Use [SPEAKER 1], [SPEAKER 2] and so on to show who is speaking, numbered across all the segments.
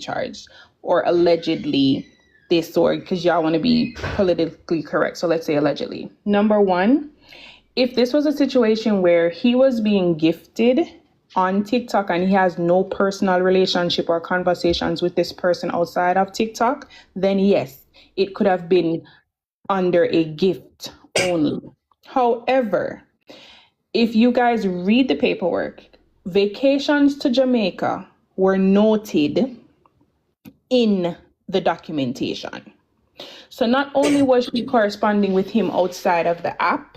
[SPEAKER 1] charged, or allegedly this, or because y'all want to be politically correct. So let's say allegedly. Number one, if this was a situation where he was being gifted on TikTok and he has no personal relationship or conversations with this person outside of TikTok, then yes, it could have been under a gift only. However, if you guys read the paperwork, vacations to Jamaica were noted in the documentation. So not only was she corresponding with him outside of the app,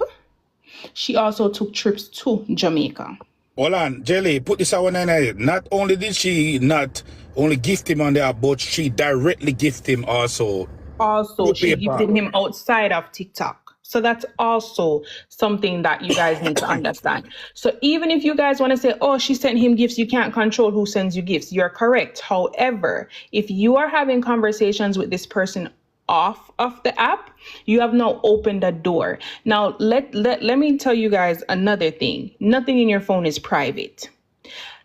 [SPEAKER 1] she also took trips to Jamaica.
[SPEAKER 2] Hold on, Jelly, put this out on there. Not only did she not only gift him on the app, but she directly gifted him also.
[SPEAKER 1] Also, she gifted him outside of TikTok. So that's also something that you guys need to understand. So even if you guys want to say, oh, she sent him gifts, you can't control who sends you gifts. You're correct. However, if you are having conversations with this person off of the app, you have now opened a door. Now, let me tell you guys another thing. Nothing in your phone is private.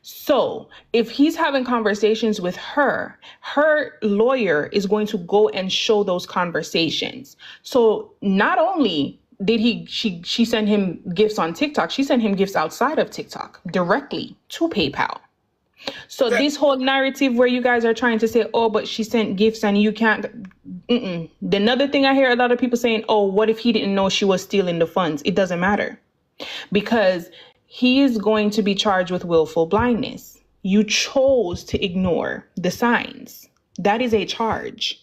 [SPEAKER 1] So if he's having conversations with her, her lawyer is going to go and show those conversations. So not only did she send him gifts on TikTok, she sent him gifts outside of TikTok directly to PayPal. So this whole narrative where you guys are trying to say, oh, but she sent gifts and you can't. Another thing I hear a lot of people saying, oh, what if he didn't know she was stealing the funds? It doesn't matter, because he is going to be charged with willful blindness. You chose to ignore the signs. That is a charge.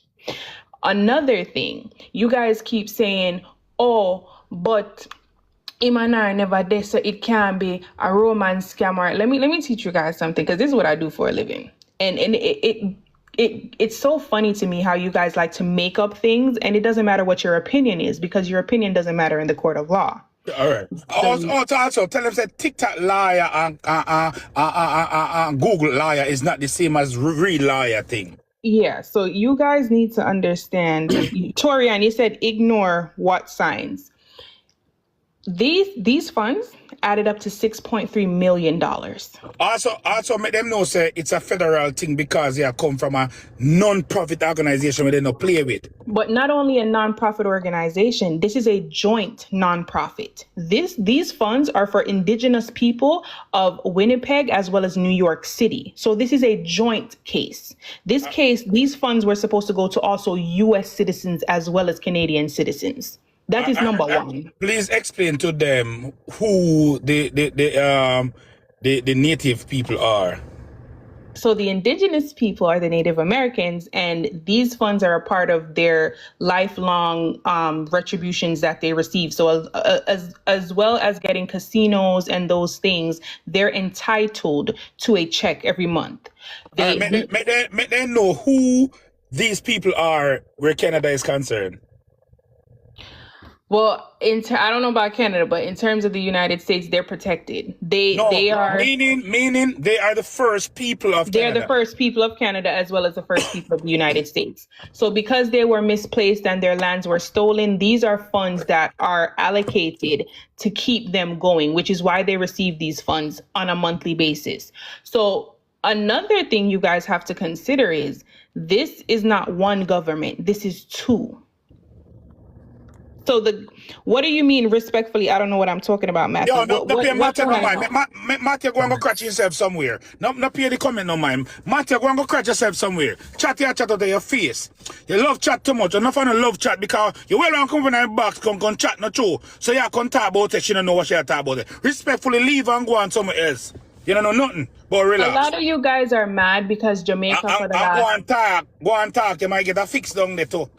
[SPEAKER 1] Another thing, you guys keep saying, oh, but him and I never did, so it can be a romance scammer. Let me teach you guys something, because this is what I do for a living. And it's so funny to me how you guys like to make up things, and it doesn't matter what your opinion is, because your opinion doesn't matter in the court of law.
[SPEAKER 2] All right. Also, tell them that TikTok liar and Google liar is not the same as real liar thing.
[SPEAKER 1] Yeah, so you guys need to understand. Torian, you said ignore what signs. These funds added up to $6.3 million.
[SPEAKER 2] Also make them know say it's a federal thing, because they come from a non-profit organization where they don't play with.
[SPEAKER 1] But not only a non-profit organization, this is a joint non-profit. These funds are for indigenous people of Winnipeg as well as New York City. So this is a joint case. These funds were supposed to go to also US citizens as well as Canadian citizens. That is number one.
[SPEAKER 2] Please explain to them who the native people are.
[SPEAKER 1] So the indigenous people are the Native Americans, and these funds are a part of their lifelong retributions that they receive. So as well as getting casinos and those things, they're entitled to a check every month.
[SPEAKER 2] Make them know who these people are where Canada is concerned.
[SPEAKER 1] Well, I don't know about Canada, but in terms of the United States, they're protected. They are
[SPEAKER 2] meaning they are the first people of Canada.
[SPEAKER 1] They're the first people of Canada as well as the first people of the United States. So because they were misplaced and their lands were stolen, these are funds that are allocated to keep them going, which is why they receive these funds on a monthly basis. So another thing you guys have to consider is this is not one government. This is two. So what do you mean respectfully? I don't know what I'm talking about, Matthew.
[SPEAKER 2] Yo, Matthew, no mind. Matthew, go and go crash yourself somewhere. No pay the comment, no mind. Matthew, go and go crash yourself somewhere. Chat out of your face. You love chat too much. Enough of love chat, because you well and come in the box, come chat no true. So you can talk about it, she don't know what she talk about it. Respectfully leave and go on somewhere else. You don't know nothing, but relax.
[SPEAKER 1] A lot of you guys are mad because Jamaica for the last...
[SPEAKER 2] Go and talk. You might get a fix down there too.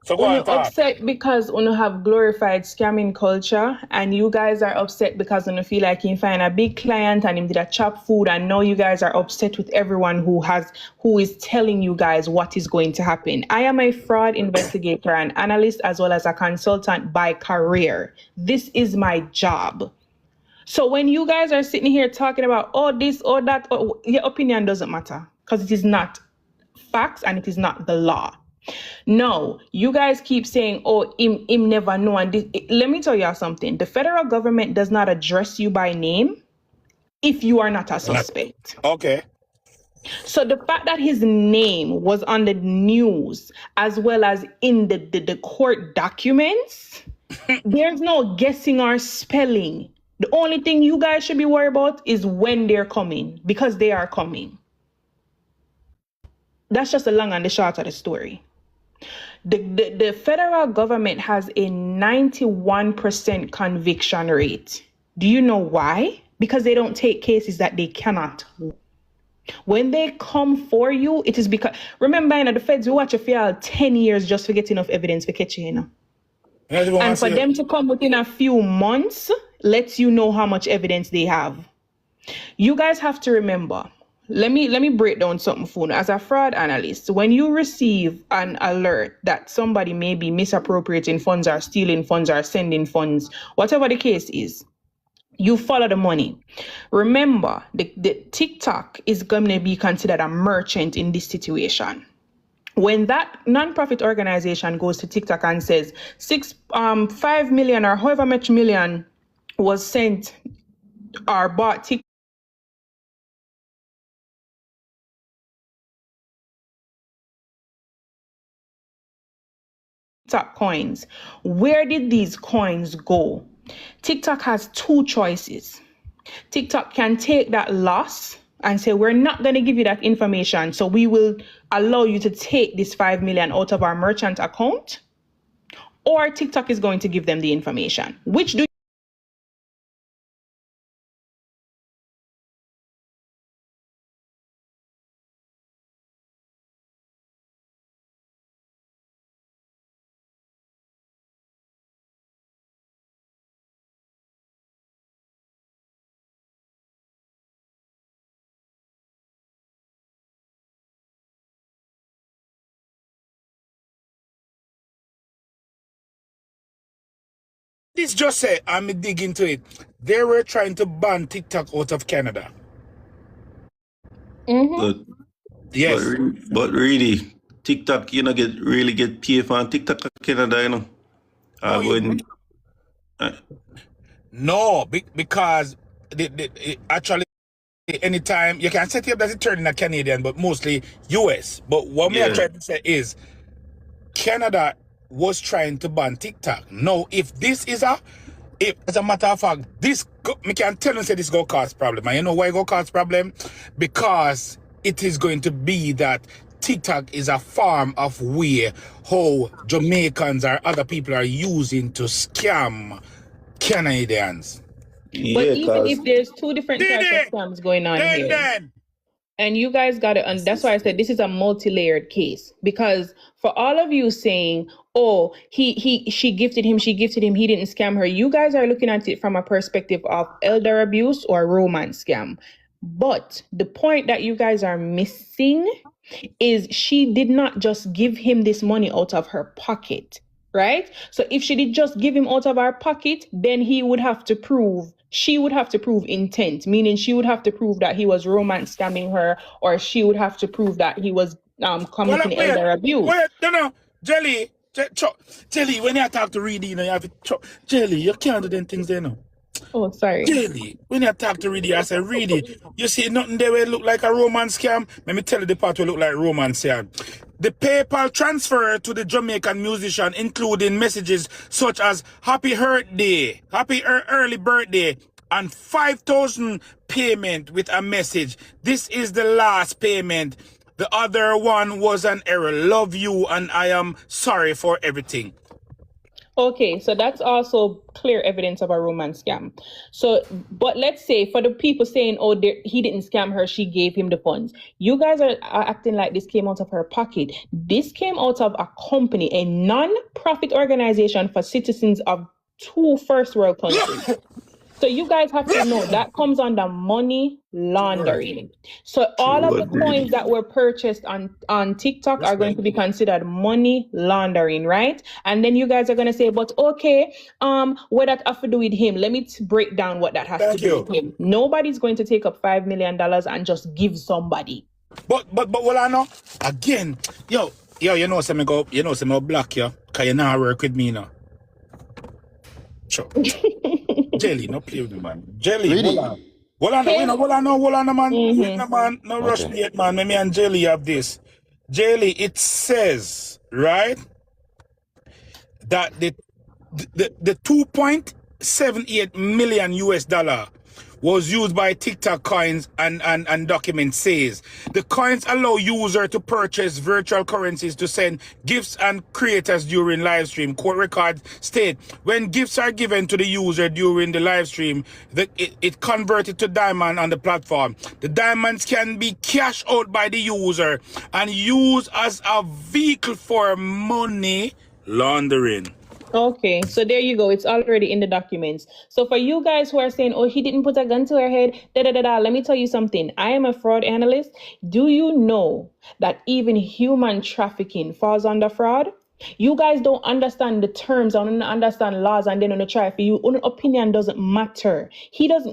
[SPEAKER 2] So go
[SPEAKER 1] on, upset because you have glorified scamming culture, and you guys are upset because you feel like you find a big client and him did a chop food, and now you guys are upset with everyone who is telling you guys what is going to happen. I am a fraud investigator and analyst as well as a consultant by career. This is my job. So when you guys are sitting here talking about this or that, your opinion doesn't matter, because it is not facts and it is not the law. No, you guys keep saying, him never know. And let me tell y'all something. The federal government does not address you by name if you are not a suspect.
[SPEAKER 2] Okay.
[SPEAKER 1] So the fact that his name was on the news as well as in the court documents, there's no guessing or spelling. The only thing you guys should be worried about is when they're coming, because they are coming. That's just the long and the short of the story. The federal government has a 91% conviction rate. Do you know why? Because they don't take cases that they cannot. When they come for you, it is because, remember, you know, the feds will watch you for 10 years just to get enough evidence for catching you. And for them to come within a few months lets you know how much evidence they have. You guys have to remember, let me break down something for you. As a fraud analyst, when you receive an alert that somebody may be misappropriating funds or stealing funds or sending funds, whatever the case is, you follow the money. Remember, the TikTok is going to be considered a merchant in this situation. When that nonprofit organization goes to TikTok and says 5 million or however much million was sent or bought TikTok coins, where did these coins go? TikTok has two choices. TikTok can take that loss and say, we're not going to give you that information, so we will allow you to take this 5 million out of our merchant account, or TikTok is going to give them the information. Which do
[SPEAKER 2] This just said, I'm dig into it. They were trying to ban TikTok out of Canada.
[SPEAKER 3] But
[SPEAKER 2] Yes.
[SPEAKER 3] but really, TikTok, you know, really get paid for TikTok Canada, you know.
[SPEAKER 2] No, because actually, anytime you can set it up that it's turning a Canadian, but mostly US. But what me are trying to say is, Canada was trying to ban TikTok. Now, if as a matter of fact, me can tell you say this go cause problem. And you know why it go cause problem? Because it is going to be that TikTok is a form of way how Jamaicans or other people are using to scam Canadians.
[SPEAKER 1] But even if there's two different types of scams going on here, and you guys got to, and that's why I said this is a multi-layered case, because for all of you saying, oh, she gifted him, he didn't scam her, you guys are looking at it from a perspective of elder abuse or romance scam. But the point that you guys are missing is she did not just give him this money out of her pocket, right? So if she did just give him out of her pocket, then she would have to prove intent, meaning she would have to prove that he was romance scamming her, or she would have to prove that he was committing elder abuse.
[SPEAKER 2] No, Jelly, when you talk to Reedy, you know, you have to Jelly, you can't do them things there now.
[SPEAKER 1] Oh, sorry.
[SPEAKER 2] Jelly, when you talk to Reedy, I say, Reedy, you see nothing there will look like a romance scam? Let me tell you the part will look like romance scam. The PayPal transfer to the Jamaican musician, including messages such as happy birthday, early birthday, and 5,000 payment with a message. This is the last payment. The other one was an error. Love you, and I am sorry for everything.
[SPEAKER 1] Okay, so that's also clear evidence of a romance scam. So, but let's say for the people saying, oh, he didn't scam her, she gave him the funds. You guys are acting like this came out of her pocket. This came out of a company, a non-profit organization for citizens of 2 first world countries. So you guys have to know that comes under money laundering. So all of the coins that were purchased on TikTok are going to be considered money laundering, right? And then you guys are going to say, but okay, what that have to do with him? Let me break down what that has to do with him. Nobody's going to take up $5 million and just give somebody.
[SPEAKER 2] But what I know, again, yo, you know some me black you, cause you now work with me now. Sure. Jelly, no play with me, man. Jelly,
[SPEAKER 3] Really?
[SPEAKER 2] hold on. Hold on,
[SPEAKER 1] Okay.
[SPEAKER 2] hold on, man. Wait,
[SPEAKER 1] Mm-hmm.
[SPEAKER 2] no, man. No rush me yet, man. Me and Jelly have this. Jelly, it says, right, that the 2.78 million US dollar was used by TikTok coins and document says the coins allow user to purchase virtual currencies to send gifts and creators during live stream. Court records state when gifts are given to the user during the live stream, it converted to diamond on the platform. The diamonds can be cashed out by the user and used as a vehicle for money laundering.
[SPEAKER 1] Okay, so there you go. It's already in the documents. So for you guys who are saying, oh, he didn't put a gun to her head, let me tell you something. I am a fraud analyst. Do you know that even human trafficking falls under fraud? You guys don't understand the terms, don't understand laws, and then on the try for you, own opinion doesn't matter.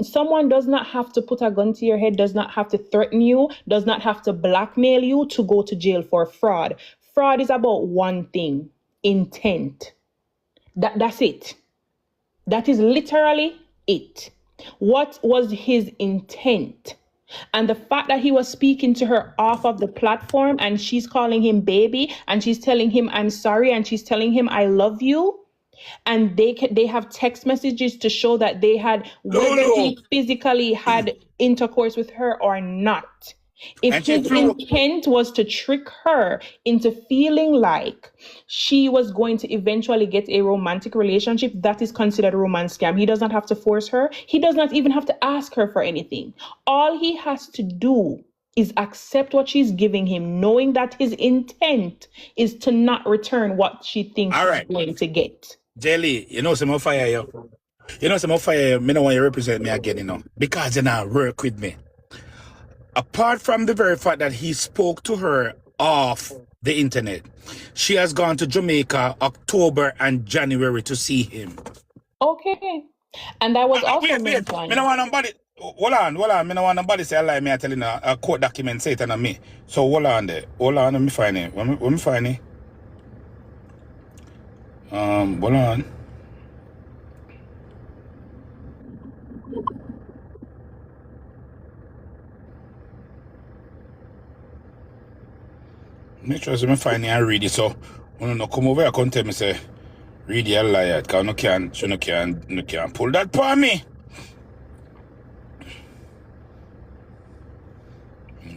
[SPEAKER 1] Someone does not have to put a gun to your head, does not have to threaten you, does not have to blackmail you to go to jail for fraud. Fraud is about one thing: intent. That's it. That is literally it. What was his intent? And the fact that he was speaking to her off of the platform and she's calling him baby and she's telling him I'm sorry and she's telling him I love you, and they have text messages to show that they had whether he physically had intercourse with her or not. If his intent was to trick her into feeling like she was going to eventually get a romantic relationship, that is considered a romance scam. He does not have to force her. He does not even have to ask her for anything. All he has to do is accept what she's giving him, knowing that his intent is to not return what she thinks she's going to get.
[SPEAKER 2] Jelly, you know some more fire you. You know some more fire you. Me don't want you to represent me again, you know. Because you now work with me. Apart from the very fact that he spoke to her off the internet, she has gone to Jamaica October and January to see him.
[SPEAKER 1] Okay. And that was also
[SPEAKER 2] wait. Me don't want nobody. Hold on. Me don't want nobody say a lie. Me I telling a court document say it on me. So hold on there. Hold on, let me find it. Let me find it. Hold on. Make sure I find it and read it. So when you come over here, come tell me say read your lie, because no can pull that for me.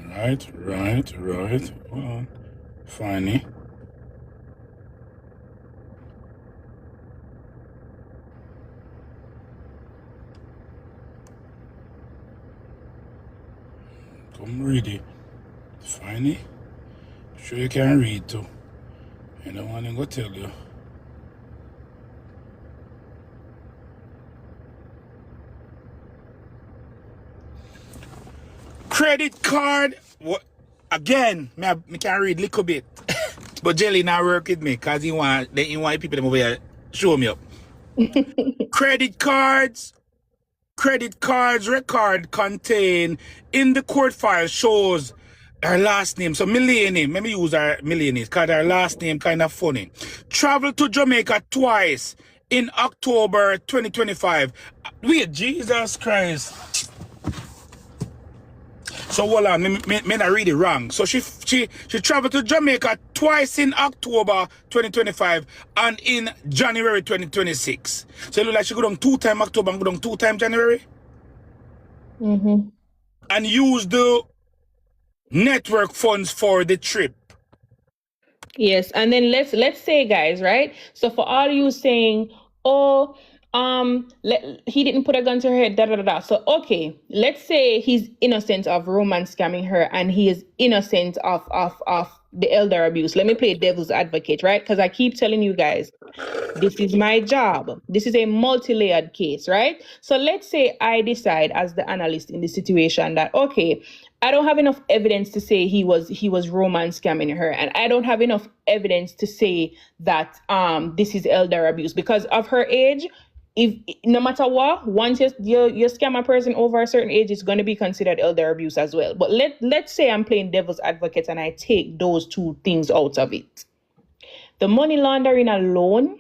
[SPEAKER 2] Right. Hold on. Find it. Come read it. Find it. Sure you can read too. You don't want to go tell you. Credit card. What? Again, me can read a little bit. But Jelly now work with me because he want people to over here show me up. Credit cards record contain in the court file shows her last name. So Millennium, let me use her Millennium because her last name kind of funny. Traveled to Jamaica twice in October 2025. Wait, Jesus Christ. So hold on, me not read it wrong. So she traveled to Jamaica twice in October 2025 and in January 2026. So it look like she go down 2 times October and go down 2 times January.
[SPEAKER 1] Mm-hmm.
[SPEAKER 2] And use the network funds for the trip.
[SPEAKER 1] Yes, and then let's say, guys, right? So for all you saying, oh, he didn't put a gun to her head, So okay, let's say he's innocent of romance scamming her, and he is innocent of the elder abuse. Let me play devil's advocate, right? Because I keep telling you guys, this is my job. This is a multi-layered case, right? So let's say I decide as the analyst in the situation that, okay, I don't have enough evidence to say he was romance scamming her, and I don't have enough evidence to say that this is elder abuse because of her age. If no matter what, once you scam a person over a certain age, it's going to be considered elder abuse as well. But let's say I'm playing devil's advocate and I take those 2 things out of it. The money laundering alone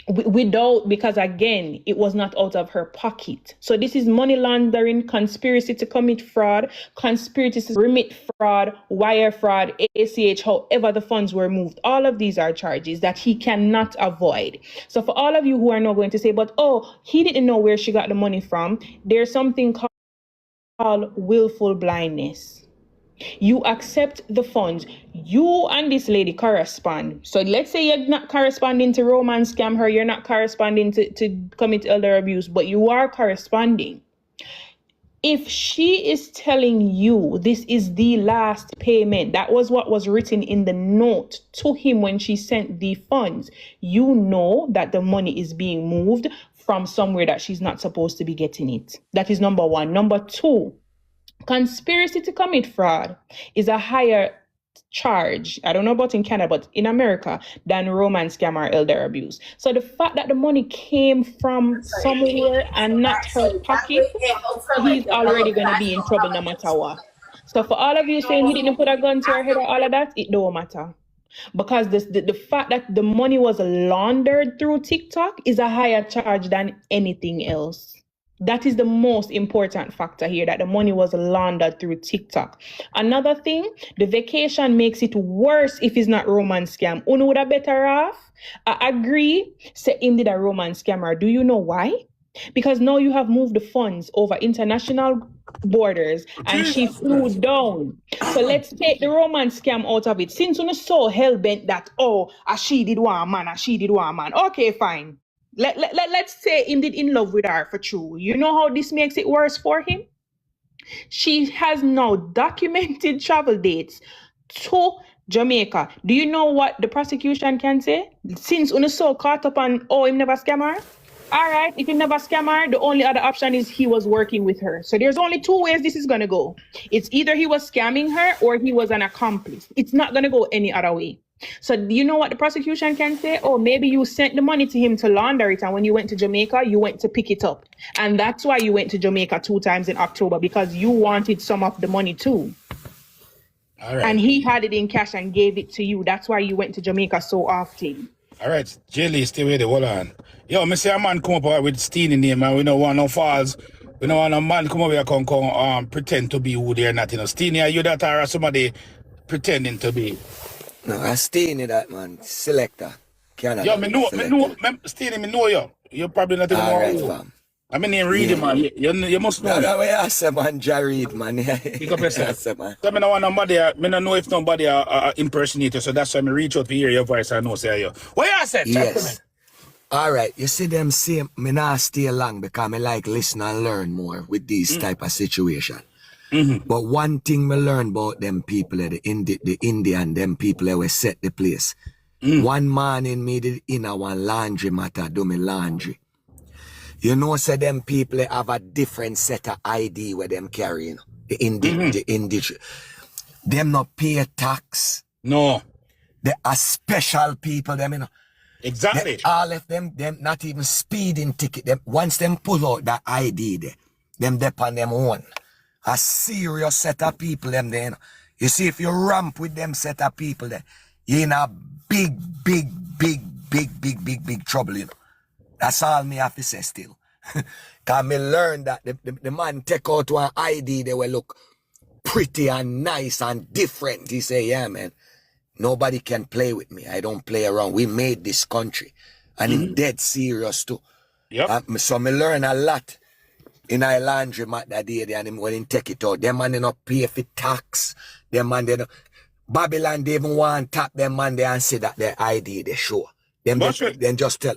[SPEAKER 1] Without, because again, it was not out of her pocket. So this is money laundering, conspiracy to commit fraud, conspiracy to remit fraud, wire fraud, ACH, however the funds were moved. All of these are charges that he cannot avoid. So for all of you who are not going to say, but he didn't know where she got the money from, there's something called willful blindness. You accept the funds. You and this lady correspond. So let's say you're not corresponding to romance scam her, you're not corresponding to commit elder abuse, but you are corresponding. If she is telling you this is the last payment, that was what was written in the note to him when she sent the funds, you know that the money is being moved from somewhere that she's not supposed to be getting it. That is number one. Number two, conspiracy to commit fraud is a higher charge, I don't know about in Canada, but in America, than romance scam or elder abuse. So the fact that the money came from somewhere and not her pocket, he's already going to be in trouble no matter what. So for all of you saying he didn't put a gun to her head or all of that, it don't matter. Because the fact that the money was laundered through TikTok is a higher charge than anything else. That is the most important factor here, that the money was laundered through TikTok. Another thing, the vacation makes it worse if it's not romance scam. Uno would have better off. I agree, say him did a romance scammer. Do you know why? Because now you have moved the funds over international borders and she flew down. So let's take the romance scam out of it. Since you're so hell-bent that, she did one man, she did one man. Okay, fine. Let's say him did in love with her for true. You know how this makes it worse for him? She has now documented travel dates to Jamaica. Do you know what the prosecution can say? Since Uno so caught up on, him never scam her? All right, if he never scam her, the only other option is he was working with her. So there's only two ways this is going to go. It's either he was scamming her or he was an accomplice. It's not going to go any other way. So do you know what the prosecution can say? Maybe you sent the money to him to launder it, and when you went to Jamaica, you went to pick it up. And that's why you went to Jamaica 2 times in October, because you wanted some of the money too.
[SPEAKER 2] All right.
[SPEAKER 1] And he had it in cash and gave it to you. That's why you went to Jamaica so often.
[SPEAKER 2] All right, Jelly, stay with it. Hold on. Yo, me say a man come up with Steen in name, and we don't want no falls. We don't want a man come over here come pretend to be who they're not. Steen, are you that or somebody pretending to be?
[SPEAKER 4] No, I stay in that, man. Selector. Canada.
[SPEAKER 2] Yo, me know, Steeny, me know you. You're probably not even
[SPEAKER 4] all right,
[SPEAKER 2] more.
[SPEAKER 4] fam.
[SPEAKER 2] I mean, you read it, man. You must know.
[SPEAKER 4] No, I say, man, Jared, man.
[SPEAKER 2] Pick up yourself.
[SPEAKER 4] Say, man.
[SPEAKER 2] So, I don't know if nobody impersonator, so that's why I reach out to hear your voice and know say you. What you said?
[SPEAKER 4] Yes. All right, you see them say, me not stay long because me like listen and learn more with these type of situation. Mm-hmm. But one thing me learn about them people, the Indian, them people that will set the place. One man in me did in a one laundry matter, do me laundry. You know, say them people have a different set of ID where them carrying. The indigenous. Them not pay tax.
[SPEAKER 2] No.
[SPEAKER 4] They are special people, them, you know.
[SPEAKER 2] Exactly.
[SPEAKER 4] All of them not even speeding ticket. Them once them pull out that ID, them on them own. A serious set of people them there. You see, if you ramp with them set of people there, you're in a big trouble, you know. That's all me have to say still. Cause me learn that the man take out one ID, they will look pretty and nice and different. He say, yeah, man, nobody can play with me. I don't play around. We made this country. And I'm dead serious too.
[SPEAKER 2] Yep.
[SPEAKER 4] So me learn a lot. In a laundry mat that day, and when he take it out, them man they not pay for tax. Them man they not, Babylon they even want tap them man they and say that their ID they show. Them then just tell.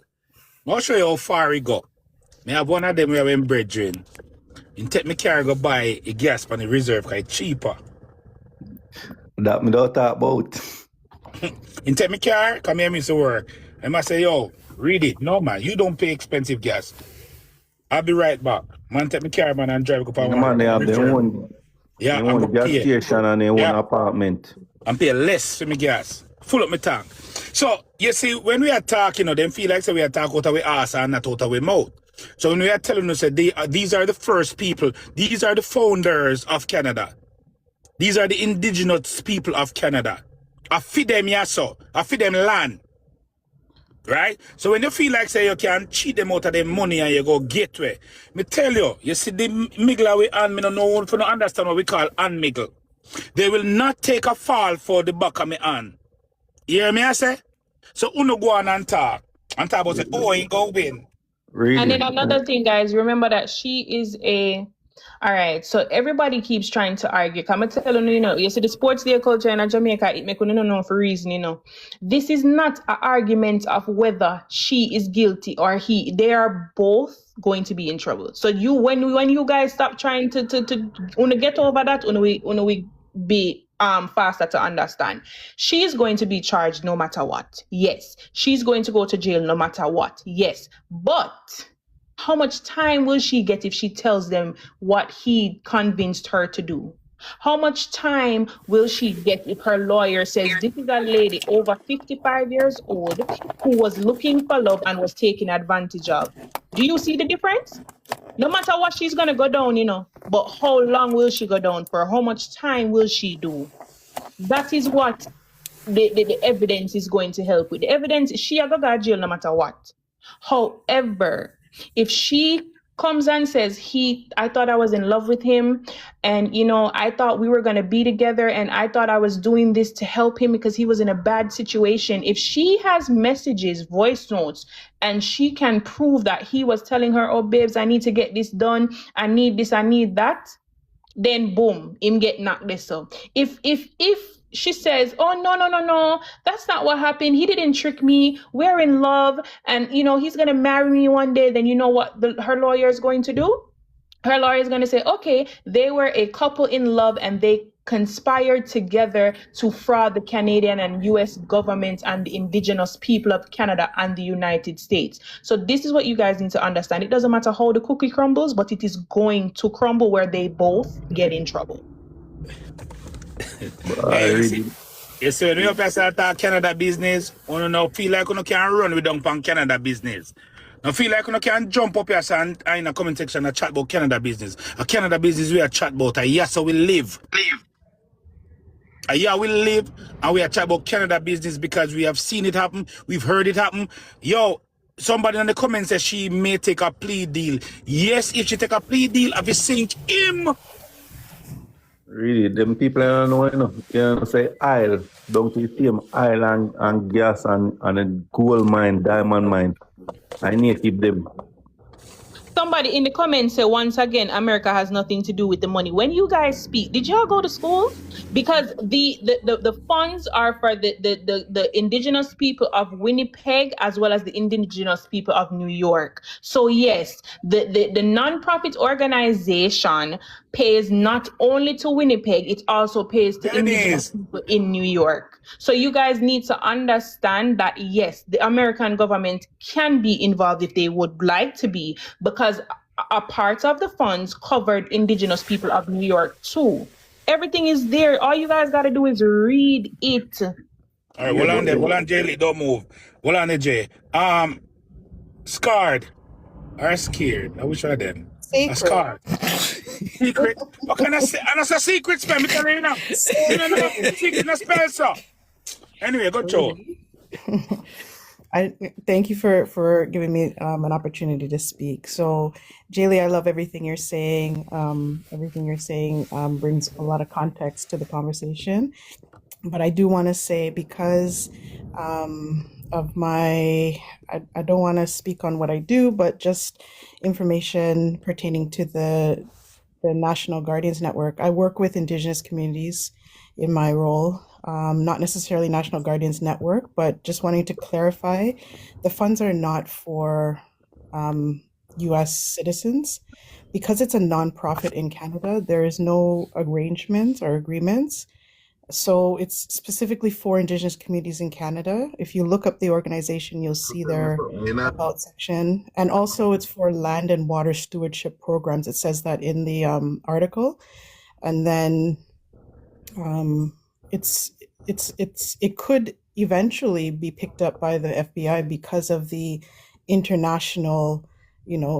[SPEAKER 2] I'll show you how far he go. Me have one of them where I'm brethren. You take me car go buy a gas on the reserve because it's cheaper.
[SPEAKER 3] That me don't talk about.
[SPEAKER 2] You take me car, come here me to work. And I say, yo, read it. No man, you don't pay expensive gas. I'll be right back. Man, take me car, man, and drive up on
[SPEAKER 3] man, they have their own, gas station and their own apartment.
[SPEAKER 2] And pay less for me gas. Full up my tank. So, you see, when we are talking, them feel like we are talking out of our ass and not out of our mouth. So when we are telling us that these are the first people, these are the founders of Canada. These are the indigenous people of Canada. I feed them yaso. I feed them land. Right? So when you feel like say you can cheat them out of their money and you go gateway, me tell you see the miggler we and me no know if you don't understand what we call unmiggle. They will not take a fall for the back of me hand. You hear me I say? So uno go on and talk about it, oh, he go win.
[SPEAKER 3] Really?
[SPEAKER 1] And then another thing, guys, remember that she is all right, so everybody keeps trying to argue. Come and tell you, you see the sports day culture in Jamaica, it make you know for reason, This is not an argument of whether she is guilty or he. They are both going to be in trouble. So when you guys stop trying to get over that, we be faster to understand. She is going to be charged no matter what. Yes. She's going to go to jail no matter what. Yes. But how much time will she get if she tells them what he convinced her to do? How much time will she get if her lawyer says this is a lady over 55 years old who was looking for love and was taken advantage of? Do you see the difference? No matter what, she's going to go down, but how long will she go down for? How much time will she do? That is what the evidence is going to help with. The evidence, she will go to jail no matter what. However, if she comes and says, I thought I was in love with him, and I thought we were going to be together, and I thought I was doing this to help him because he was in a bad situation. If she has messages, voice notes, and she can prove that he was telling her, oh babes, I need to get this done, I need this, I need that, then boom, him get knocked this up. If she says, oh, no, that's not what happened. He didn't trick me. We're in love. And, he's going to marry me one day. Then you know what her lawyer is going to do? Her lawyer is going to say, okay, they were a couple in love and they conspired together to fraud the Canadian and US government and the indigenous people of Canada and the United States. So this is what you guys need to understand. It doesn't matter how the cookie crumbles, but it is going to crumble where they both get in trouble.
[SPEAKER 2] Hey, you see, when you start talk Canada business, you know, feel like you can run with down Canada business. Now feel like you can jump up here and in the comment section and chat about Canada business. A Canada business we are chat about. Yes, so we live. Yeah, we live and we are chat about Canada business because we have seen it happen. We've heard it happen. Yo, somebody in the comments says she may take a plea deal. Yes, if she take a plea deal, have you seen him?
[SPEAKER 3] Really, them people I don't know, you say oil, don't you see them oil and gas and a gold mine, diamond mine. I need to keep them.
[SPEAKER 1] Somebody in the comments say, once again, America has nothing to do with the money. When you guys speak, did y'all go to school? Because the funds are for the indigenous people of Winnipeg as well as the indigenous people of New York. So yes, the nonprofit organization pays not only to Winnipeg, it also pays to indigenous people in New York. So you guys need to understand that yes, the American government can be involved if they would like to be, because a part of the funds covered indigenous people of New York too. Everything is there. All you guys got to do is read it.
[SPEAKER 2] All right, hold on, Jay, don't move. Hold on, Jay. Scarred or scared? I wish I did. Scarred. Secret. What can I say? And that's a secret spell. Me tell you now. Secret no spell, so. Anyway, go Joe.
[SPEAKER 5] I thank you for giving me an opportunity to speak. So, Jaylee, I love everything you're saying. Everything you're saying brings a lot of context to the conversation. But I do want to say, because of my, I don't want to speak on what I do, but just information pertaining to the National Guardians Network. I work with Indigenous communities in my role. Not necessarily National Guardians Network, but just wanting to clarify, the funds are not for US citizens. Because it's a nonprofit in Canada, there is no arrangements or agreements. So it's specifically for Indigenous communities in Canada. If you look up the organization, you'll see their about section. And also it's for land and water stewardship programs. It says that in the article. And then it could eventually be picked up by the FBI because of the international,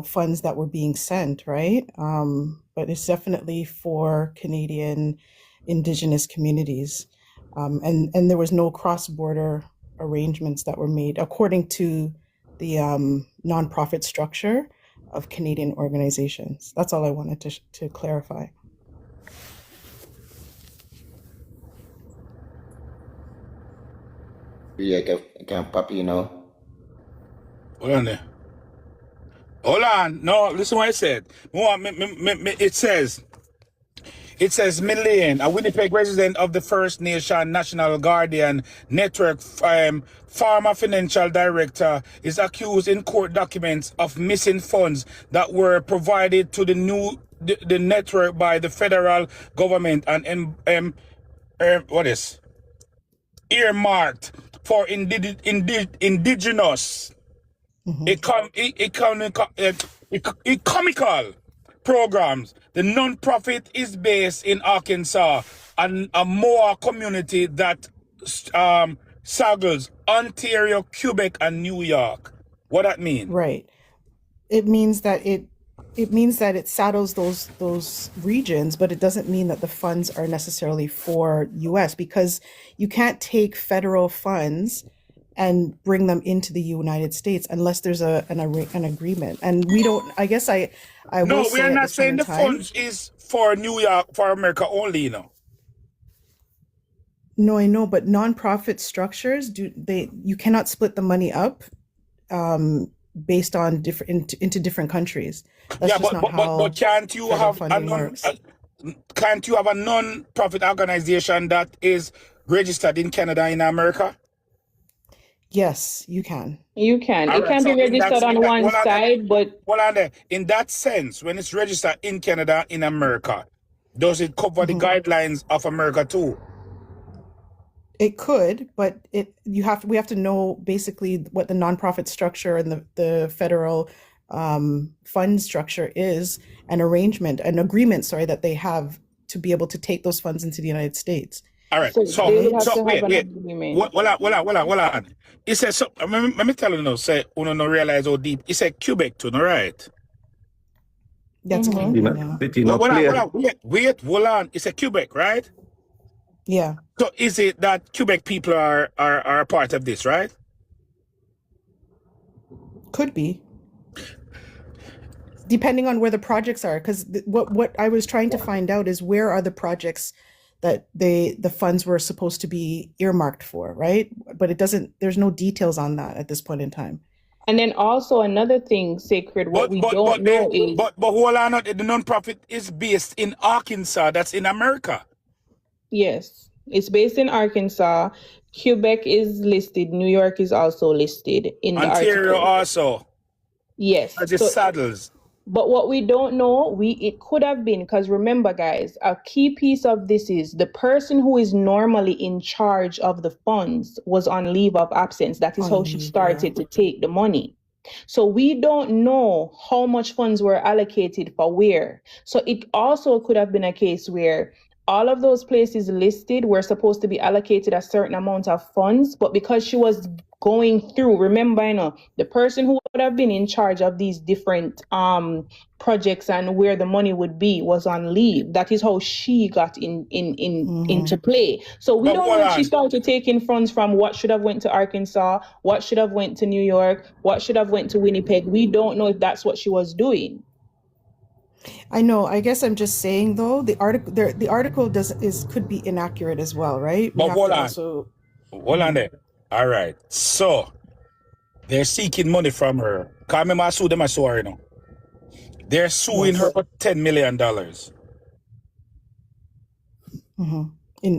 [SPEAKER 5] funds that were being sent, right? But it's definitely for Canadian Indigenous communities. And there was no cross-border arrangements that were made according to the nonprofit structure of Canadian organizations. That's all I wanted to clarify.
[SPEAKER 6] Yeah, I can pop, you know.
[SPEAKER 2] Hold on there. Hold on. No, listen what I said. It says Millian, a Winnipeg resident of the First Nation National Guardian Network, former financial director, is accused in court documents of missing funds that were provided to the network by the federal government and earmarked for indigenous economical programs. The non-profit is based in Arkansas and a Moa community that struggles Ontario, Quebec, and New York. What that mean?
[SPEAKER 5] Right. It means that it saddles those regions, but it doesn't mean that the funds are necessarily for US, because you can't take federal funds and bring them into the United States unless there's an agreement. And we don't, I guess I
[SPEAKER 2] No,
[SPEAKER 5] will
[SPEAKER 2] we
[SPEAKER 5] say
[SPEAKER 2] are
[SPEAKER 5] at
[SPEAKER 2] not
[SPEAKER 5] this point
[SPEAKER 2] saying
[SPEAKER 5] in
[SPEAKER 2] the
[SPEAKER 5] time,
[SPEAKER 2] funds is for New York, for America only, you know.
[SPEAKER 5] No, I know, but nonprofit structures you cannot split the money up based on into different countries. That's just not how
[SPEAKER 2] but can't you
[SPEAKER 5] federal
[SPEAKER 2] have
[SPEAKER 5] funding works.
[SPEAKER 2] can't you have a non-profit organization that is registered in Canada, in America?
[SPEAKER 5] Yes, you can.
[SPEAKER 1] You can.
[SPEAKER 2] All
[SPEAKER 1] It
[SPEAKER 2] right,
[SPEAKER 1] can
[SPEAKER 2] so
[SPEAKER 1] be registered on one side, but
[SPEAKER 2] in that sense, when it's registered in Canada, in America, does it cover the guidelines of America too?
[SPEAKER 5] It could, but we have to know basically what the nonprofit structure and the federal fund structure is, an agreement, that they have to be able to take those funds into the United States.
[SPEAKER 2] All right.
[SPEAKER 1] so they would have to have an agreement.
[SPEAKER 2] Hold on. It says, so, let me tell you now, say, you don't realize how deep. It said Quebec too, no, right?
[SPEAKER 5] That's Canadian, yeah.
[SPEAKER 2] Wait, hold on. It's a Quebec, right?
[SPEAKER 5] Yeah.
[SPEAKER 2] So is it that Quebec people are a part of this, right?
[SPEAKER 5] Could be. Depending on where the projects are, because what I was trying to find out is where are the projects that the funds were supposed to be earmarked for, right? But there's no details on that at this point in time.
[SPEAKER 1] And then also another thing, Sacred, what we don't know is...
[SPEAKER 2] But hold on, the nonprofit is based in Arkansas, that's in America.
[SPEAKER 1] Yes, it's based in Arkansas. Quebec is listed. New York is also listed in the
[SPEAKER 2] Ontario
[SPEAKER 1] article.
[SPEAKER 2] also.
[SPEAKER 1] Yes.
[SPEAKER 2] Just saddles.
[SPEAKER 1] But what we don't know, it could have been, because remember, guys, a key piece of this is the person who is normally in charge of the funds was on leave of absence. That is how she started to take the money. So we don't know how much funds were allocated for where. So it also could have been a case where all of those places listed were supposed to be allocated a certain amount of funds, but because she was going through, remember, the person who would have been in charge of these different projects and where the money would be was on leave. That is how she got into play. So we don't know if she started taking funds from what should have went to Arkansas, what should have went to New York, what should have went to Winnipeg. We don't know if that's what she was doing.
[SPEAKER 5] I know. I guess I'm just saying, though, the article could be inaccurate as well, right?
[SPEAKER 2] But hold on there. All right. So they're seeking money from her. Can't remember I sued them. I saw her, They're suing her for $10 million.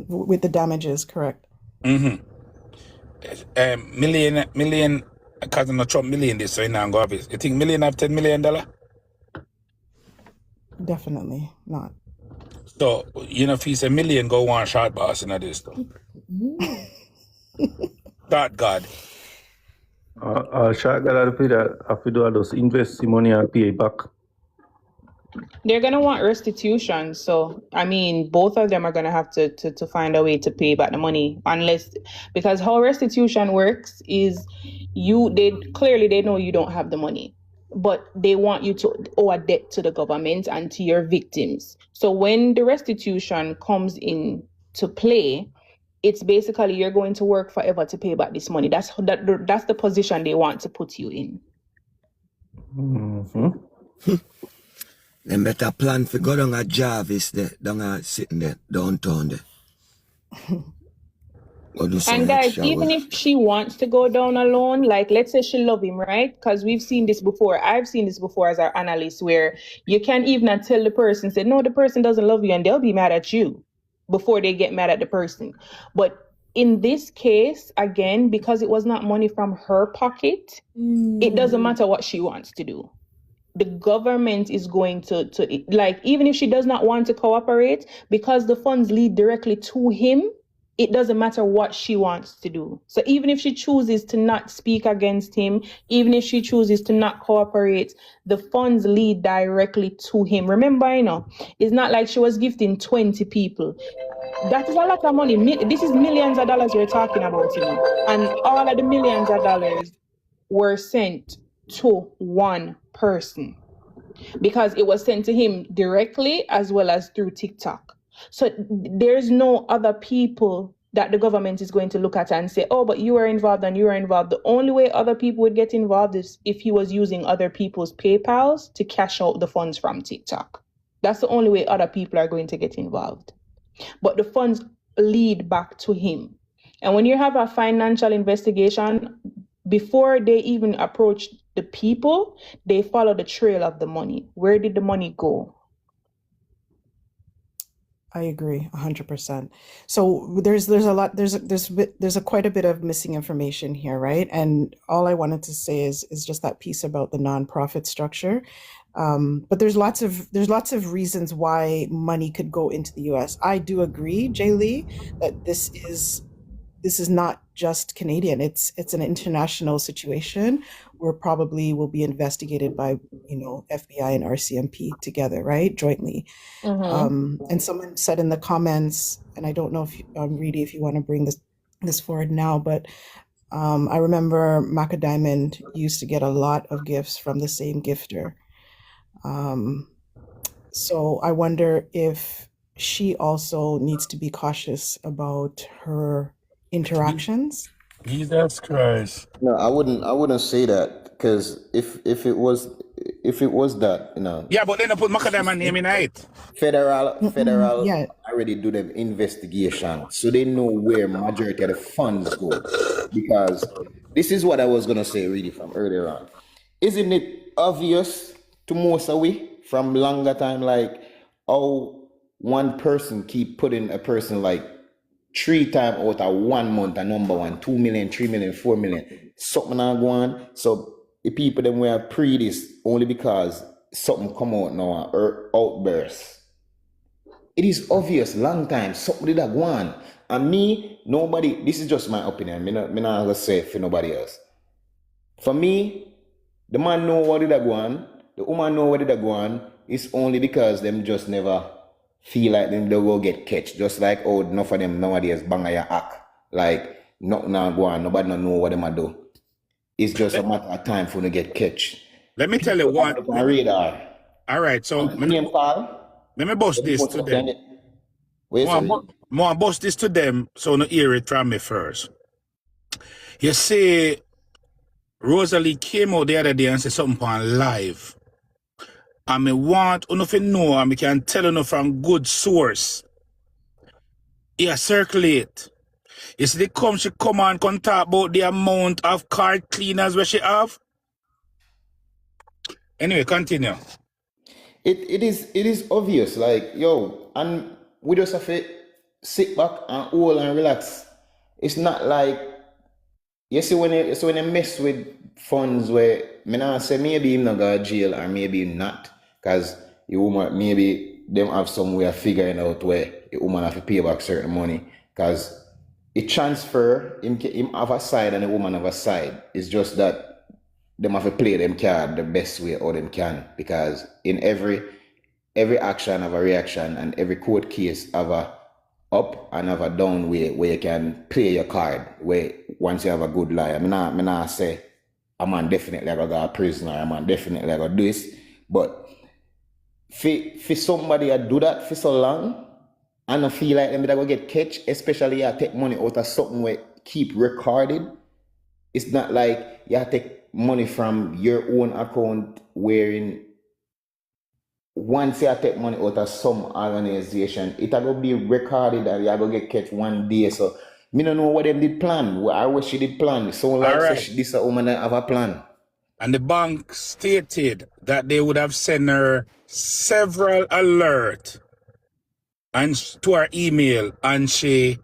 [SPEAKER 5] With the damages, correct?
[SPEAKER 2] Million. Because I'm not Trump million this, so you now go obvious. You think million have $10 million?
[SPEAKER 5] Definitely not.
[SPEAKER 2] So, if he's a million, go one shot boss and this stuff. ShortGud.
[SPEAKER 3] ShortGud, have to do all those invest the money and pay back.
[SPEAKER 1] They're going to want restitution. So, I mean, both of them are going to have to find a way to pay back the money, because how restitution works is they know you don't have the money, but they want you to owe a debt to the government and to your victims. So when the restitution comes in to play, it's basically you're going to work forever to pay back this money. That's the position they want to put you in.
[SPEAKER 4] Them better plan for go down a Jarvis there, down sitting there, downtown there.
[SPEAKER 1] And guys, even if she wants to go down alone, like let's say she love him, right? Because we've seen this before. I've seen this before as our analyst, where you can't even tell the person, say, no, the person doesn't love you, and they'll be mad at you before they get mad at the person. But in this case, again, because it was not money from her pocket, it doesn't matter what she wants to do. The government is going to like, even if she does not want to cooperate, because the funds lead directly to him, it doesn't matter what she wants to do. So even if she chooses to not speak against him, even if she chooses to not cooperate, the funds lead directly to him. Remember, it's not like she was gifting 20 people. That is a lot of money. This is millions of dollars we're talking about, and all of the millions of dollars were sent to one person because it was sent to him directly as well as through TikTok. So there's no other people that the government is going to look at and say, oh, but you are involved and you are involved. The only way other people would get involved is if he was using other people's PayPals to cash out the funds from TikTok. That's the only way other people are going to get involved. But the funds lead back to him. And when you have a financial investigation, before they even approach the people, they follow the trail of the money. Where did the money go?
[SPEAKER 5] I agree 100%. So there's quite a bit of missing information here, right? And all I wanted to say is just that piece about the nonprofit structure. But there's lots of reasons why money could go into the U.S. I do agree, Jay Lee, that this is not just Canadian. It's an international situation where probably will be investigated by FBI and RCMP together, right, jointly. And someone said in the comments, and I don't know if Reedy, if you want to bring this forward now, but I remember Maca Diamond used to get a lot of gifts from the same gifter. So I wonder if she also needs to be cautious about her interactions.
[SPEAKER 2] Jesus Christ.
[SPEAKER 6] No, I wouldn't say that, because if it was that,
[SPEAKER 2] Yeah, but then I put Macadam name in it.
[SPEAKER 6] Federal
[SPEAKER 5] Yeah.
[SPEAKER 6] already do the investigation, so they know where majority of the funds go. Because this is what I was gonna say really from earlier on. Isn't it obvious to most of we from longer time, like how one person keep putting a person like 3 times out of 1 month a number one, 2 million, 3 million, 4 million, something not go on. So the people them were pre this only because something come out now or outburst. It is obvious long time something did that go on. And me, nobody, this is just my opinion. Me not gonna say it for nobody else. For me, the man know what did that go on, the woman know what did that go on. It's only because them just never feel like them they will get catch. Just like enough of them nowadays bang your act. Like nothing now go on, nobody don't know what them a do. It's just a matter of time for them to get catch.
[SPEAKER 2] Let me tell you what.
[SPEAKER 6] Radar.
[SPEAKER 2] All right, so let me bust this to them. More bust this to them, so no hear it from me first. You see, Rosalie came out the other day and said something on live. And me want you to know, and me can tell you from good source. Yeah, circulate. You see, she come and can talk about the amount of car cleaners where she have. Anyway, continue.
[SPEAKER 6] It is obvious, like, yo, and we just have to sit back and hold and relax. It's not like, you see when you mess with funds where, me not say maybe him not go to jail or maybe him not, because the woman, maybe them have some way of figuring out where the woman have to pay back certain money, because it transfer, him have a side and the woman have a side. It's just that them have to play them card the best way or them can, because in every action have a reaction, and every court case have a up and have a down way where you can play your card, where once you have a good lawyer. Me not say a man definitely go to prison or a man definitely go do this, but for somebody to do that for so long, And I feel like them that go get catch, especially you take money out of something where keep recorded. It's not like you take money from your own account wherein once you take money out of some organization, it will be recorded and you go get catch one day. So me don't know what them did plan. I wish she did plan. So like
[SPEAKER 2] Alright.
[SPEAKER 6] this a woman that have a plan.
[SPEAKER 2] And the bank stated that they would have sent her several alerts and to her email, and she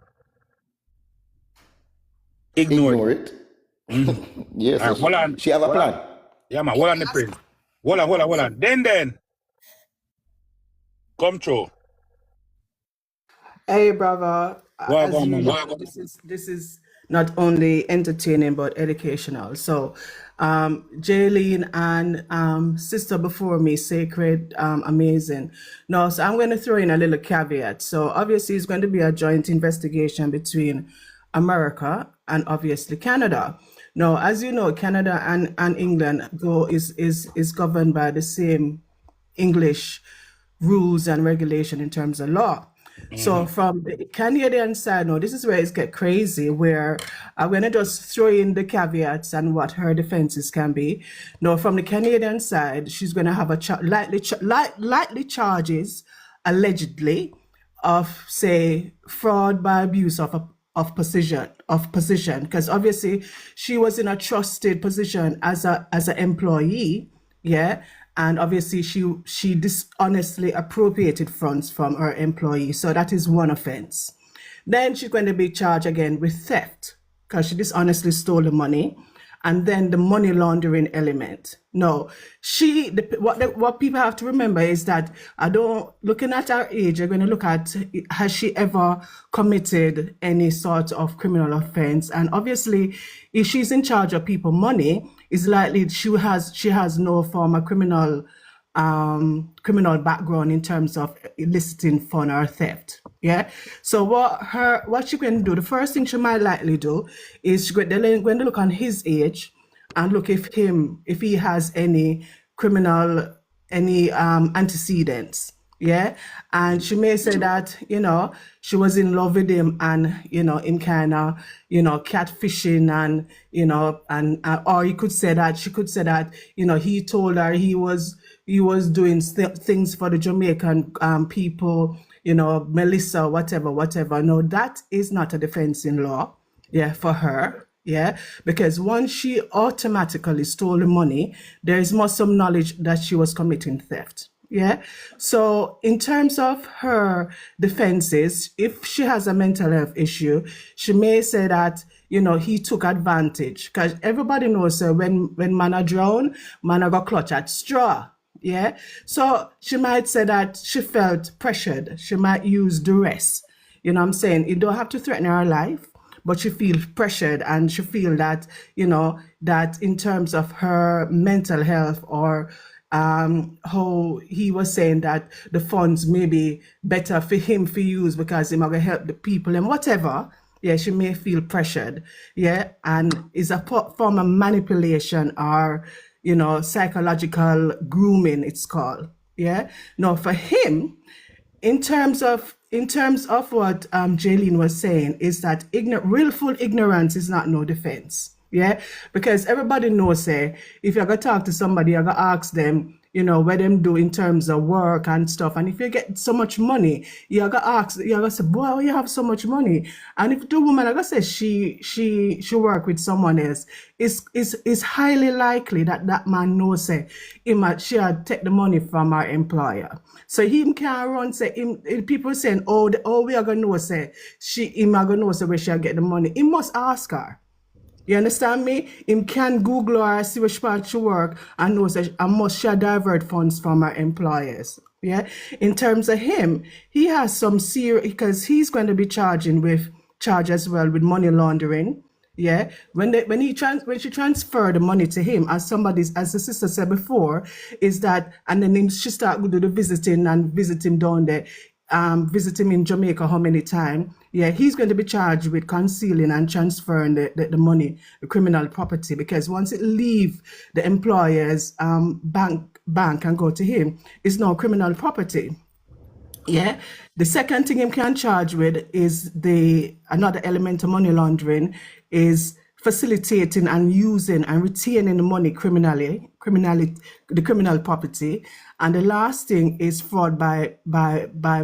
[SPEAKER 2] ignored
[SPEAKER 6] Ignore it. Yes,
[SPEAKER 2] Alright, hold on.
[SPEAKER 6] she have a plan.
[SPEAKER 2] Yeah, man, hold on the prince. Hold on. Then. Come through.
[SPEAKER 7] Hey, brother.
[SPEAKER 2] Well,
[SPEAKER 7] As you know, this is not only entertaining but educational. So, Jaylene and sister before me, Sacred, amazing. No, so I'm going to throw in a little caveat. So obviously, it's going to be a joint investigation between America and obviously Canada. Now, as you know, Canada and England is governed by the same English rules and regulation in terms of law. So from the Canadian side, no, this is where it's get crazy, where I'm going to just throw in the caveats and what her defenses can be. No, from the Canadian side, she's going to have a lightly charges, allegedly, of, say, fraud by abuse of position, because obviously she was in a trusted position as an employee, yeah, and obviously she dishonestly appropriated funds from her employee. So that is one offense. Then she's going to be charged again with theft because she dishonestly stole the money. And then the money laundering element. No, what people have to remember is that looking at her age, you're going to look at, has she ever committed any sort of criminal offense? And obviously, if she's in charge of people money, it's likely she has no form of criminal background in terms of eliciting fund or theft. Yeah. So what she can do, the first thing she might likely do is she's going to look on his age and look if he has any criminal, any antecedents. Yeah. And she may say that, she was in love with him and, him kind of, catfishing and, or she could say that, he told her he was doing things for the Jamaican people, Melissa, whatever. No, that is not a defense in law, yeah, for her. Yeah, because once she automatically stole the money, there is more some knowledge that she was committing theft. Yeah. So in terms of her defenses, if she has a mental health issue, she may say that, he took advantage, because everybody knows when man a drown, man a go clutch at straw. Yeah. So she might say that she felt pressured. She might use duress. You know what I'm saying? You don't have to threaten her life, but she feels pressured and she feel that, that in terms of her mental health or how he was saying that the funds may be better for him to use because he might help the people and whatever. Yeah, she may feel pressured. Yeah, and is a form of manipulation or, psychological grooming, it's called. Yeah. Now for him, in terms of what Jaylene was saying, is that willful ignorance is not no defense. Yeah, because everybody knows, if you're gonna talk to somebody, you're gonna ask them, what them do in terms of work and stuff. And if you get so much money, you're gonna say, boy, you have so much money. And if the woman, gonna say she work with someone else, it's highly likely that man knows, she had take the money from her employer. So him can't run, people saying, we are gonna know, him are gonna know, where she'll get the money. He must ask her. You understand me? Him can Google her, see which part she work, and knows that I must divert funds from her employers. Yeah. In terms of him, he has some serious, because he's going to be charged as well with money laundering. Yeah. When she transferred the money to him, as the sister said before, is that, and then she start to do the visiting and visit him down there. Visit him in Jamaica how many times. Yeah, he's going to be charged with concealing and transferring the money, the criminal property, because once it leave the employer's bank and go to him, it's now criminal property. Yeah. The second thing him can charge with is another element of money laundering is facilitating and using and retaining the money the criminal property. And the last thing is fraud by